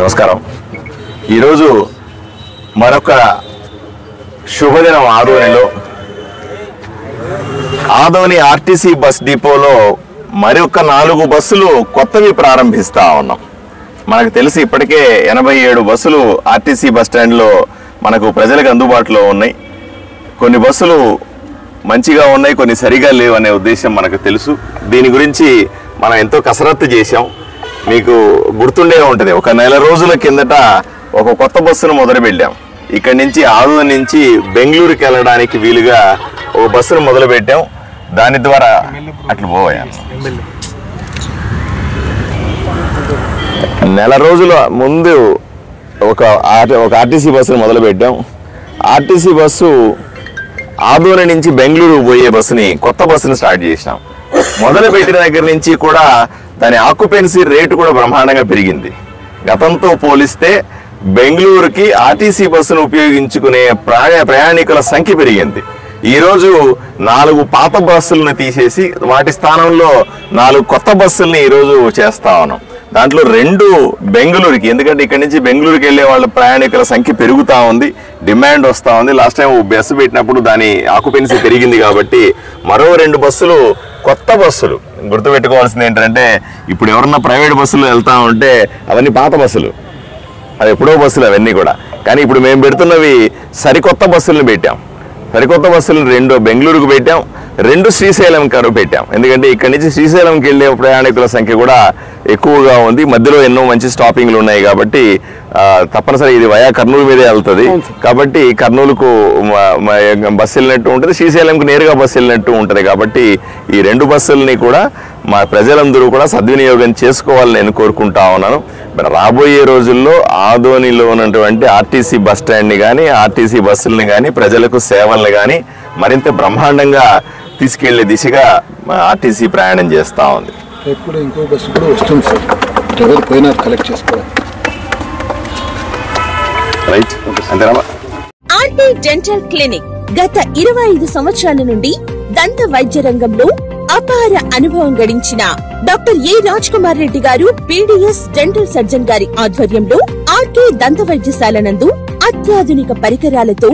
నమస్కారం. ఈరోజు మరొక శుభదినం ఆదోనిలో ఆదోని ఆర్టీసీ బస్ డిపోలో మరొక 4 బస్సులు కొత్తవి ప్రారంభిస్తా ఉన్నాం. మనకు తెలిసి ఇప్పటికే 87 బస్సులు ఆర్టీసీ బస్ స్టాండ్లో మనకు ప్రజలకు అందుబాటులో ఉన్నాయి. కొన్ని బస్సులు మంచిగా ఉన్నాయి, కొన్ని సరిగా లేవు అనే ఉద్దేశం మనకు తెలుసు. దీని గురించి మనం ఎంతో కసరత్తు చేశాం. మీకు గుర్తుండే ఉంటుంది, ఒక నెల రోజుల కిందట ఒక కొత్త బస్సును మొదలుపెట్టాం. ఇక్కడి నుంచి ఆదోని నుంచి బెంగళూరుకి వెళ్ళడానికి వీలుగా ఒక బస్సును మొదలుపెట్టాం. దాని ద్వారా అట్లా పోయా నెల రోజుల ముందు ఒక ఆర్టీసీ బస్సును మొదలుపెట్టాం. ఆర్టీసీ బస్సు ఆదోని నుంచి బెంగళూరు పోయే బస్సుని, కొత్త బస్సుని స్టార్ట్ చేసినాం. మొదలుపెట్టిన దగ్గర నుంచి కూడా దాని ఆక్యుపెన్సీ రేటు కూడా బ్రహ్మాండంగా పెరిగింది. గతంతో పోలిస్తే బెంగళూరుకి ఆర్టీసీ బస్సును ఉపయోగించుకునే ప్రయాణికుల సంఖ్య పెరిగింది. ఈరోజు 4 పాత బస్సులను తీసేసి వాటి స్థానంలో 4 కొత్త బస్సుల్ని ఈరోజు చేస్తా ఉన్నాం. దాంట్లో 2 బెంగళూరుకి, ఎందుకంటే ఇక్కడి నుంచి బెంగళూరుకి వెళ్ళే వాళ్ళ ప్రయాణికుల సంఖ్య పెరుగుతూ ఉంది, డిమాండ్ వస్తూ ఉంది. లాస్ట్ టైం బస్సు పెట్టినప్పుడు దాని ఆక్యుపెన్సీ పెరిగింది కాబట్టి మరో 2 బస్సులు కొత్త బస్సులు. గుర్తుపెట్టుకోవాల్సింది ఏంటంటే, ఇప్పుడు ఎవరన్నా ప్రైవేట్ బస్సులు వెళ్తా ఉంటే అవన్నీ పాత బస్సులు, అది ఎప్పుడో బస్సులు అవన్నీ కూడా. కానీ ఇప్పుడు మేము పెడుతున్నవి సరికొత్త బస్సులను పెట్టాం. సరికొత్త బస్సులను 2 బెంగళూరుకు పెట్టాం, 2 శ్రీశైలం కారు పెట్టాం. ఎందుకంటే ఇక్కడి నుంచి శ్రీశైలంకి వెళ్ళే ప్రయాణికుల సంఖ్య కూడా ఎక్కువగా ఉంది. మధ్యలో ఎన్నో మంచి స్టాపింగ్లు ఉన్నాయి కాబట్టి తప్పనిసరి ఇది వయా కర్నూలు మీదే వెళ్తుంది. కాబట్టి కర్నూలుకు బస్సు వెళ్ళినట్టు ఉంటుంది, శ్రీశైలంకు నేరుగా బస్సు వెళ్ళినట్టు ఉంటుంది. కాబట్టి ఈ 2 బస్సులని కూడా మా ప్రజలందరూ కూడా సద్వినియోగం చేసుకోవాలని నేను కోరుకుంటా ఉన్నాను. రాబోయే రోజుల్లో ఆదోనిలో ఉన్నటువంటి ఆర్టీసీ బస్ స్టాండ్ని కానీ, ఆర్టీసీ బస్సులని కానీ, ప్రజలకు సేవల్ని కానీ మరింత బ్రహ్మాండంగా తీసుకెళ్లే దిశగా ఆర్టీసీ ప్రయాణం చేస్తూ ఉంది. ఇంకో బస్సు కూడా వస్తుంది సార్, ఎవరు పోయినా కలెక్ట్ చేసుకోవాలి. రైట్, అంతేనా? ఆర్టీ డెంటల్ క్లినిక్ గత 25 సంవత్సరాల నుండి దంత వైద్య రంగంలో అపార అనుభవం గడించిన డాక్టర్ ఏ రాజ్ కుమార్ రెడ్డి గారు పీడీఎస్ డెంటల్ సర్జన్ గారి ఆధ్వర్యంలో ఆర్కే దంత వైద్యశాల నందు అత్యాధునిక పరికరాలతో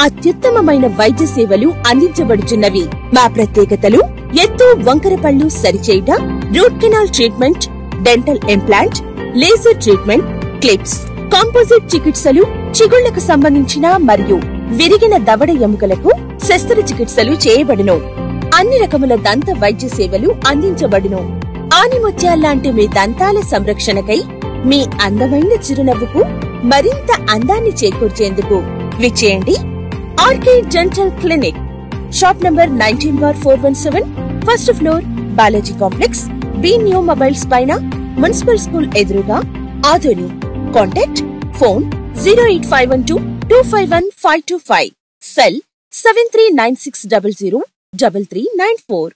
అత్యుత్తమమైన వైద్య సేవలు అందించబడుచున్నవి. మా ప్రత్యేకతలు: ఎత్తు వంకర పళ్ళు సరిచేయుట, root canal treatment, dental implant, laser treatment, clips, composite చికిత్సలు, చిగుళ్లకు సంబంధించిన మరియు విరిగిన దవడ ఎముకలకు శస్త్రచికిత్సలు చేయబడును. అన్ని రకముల దంత వైద్య సేవలు అందించబడును. ఆనిముత్యాల్లాంటి మీ దంతాల సంరక్షణకై మీ అందమైన చిరునవ్వుకు మరింత అందాన్ని చేకూర్చేందుకు విచ్చేయండి RK dental clinic. Shop number 19/417, first floor, Balaji complex, B new mobiles పైన, మున్సిపల్ స్కూల్ ఎదురుగా, Adoni. Contact phone 08512251525, cell 7396003394.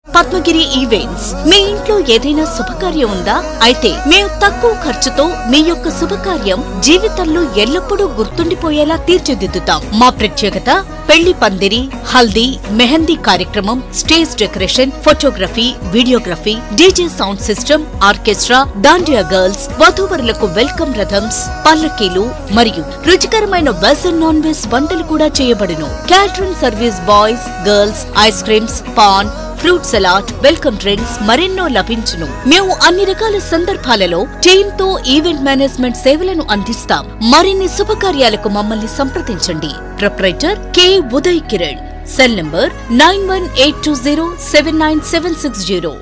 Padmagiri events. మీ ఇంట్లో ఏదైనా శుభకార్యం ఉందా? అయితే మేము తక్కువ ఖర్చుతో మీ యొక్క శుభకార్యం జీవితంలో ఎల్లప్పుడూ గుర్తుండిపోయేలా తీర్చిదిద్దుతాం. మా ప్రత్యేకత: పెళ్లి పందిరి, హల్దీ, మెహందీ కార్యక్రమం, stage decoration, photography, videography, DJ sound system, orchestra, dandiya girls, వధూవరులకు వెల్కమ్ రథమ్స్, పల్లకీలు మరియు రుచికరమైన వెజ్ అండ్ నాన్ వెజ్ వంటలు కూడా చేయబడును. Catering service, boys, girls, ice creams, paan, fruit salad, welcome drinks మరెన్నో లభించును. మేము అన్ని రకాల సందర్భాలలో టీమ్ తో ఈవెంట్ మేనేజ్మెంట్ సేవలను అందిస్తాం. మరిన్ని శుభకార్యాలకు మమ్మల్ని సంప్రదించండి. Proprietor K Uday Kiran. Cell number 9182079760.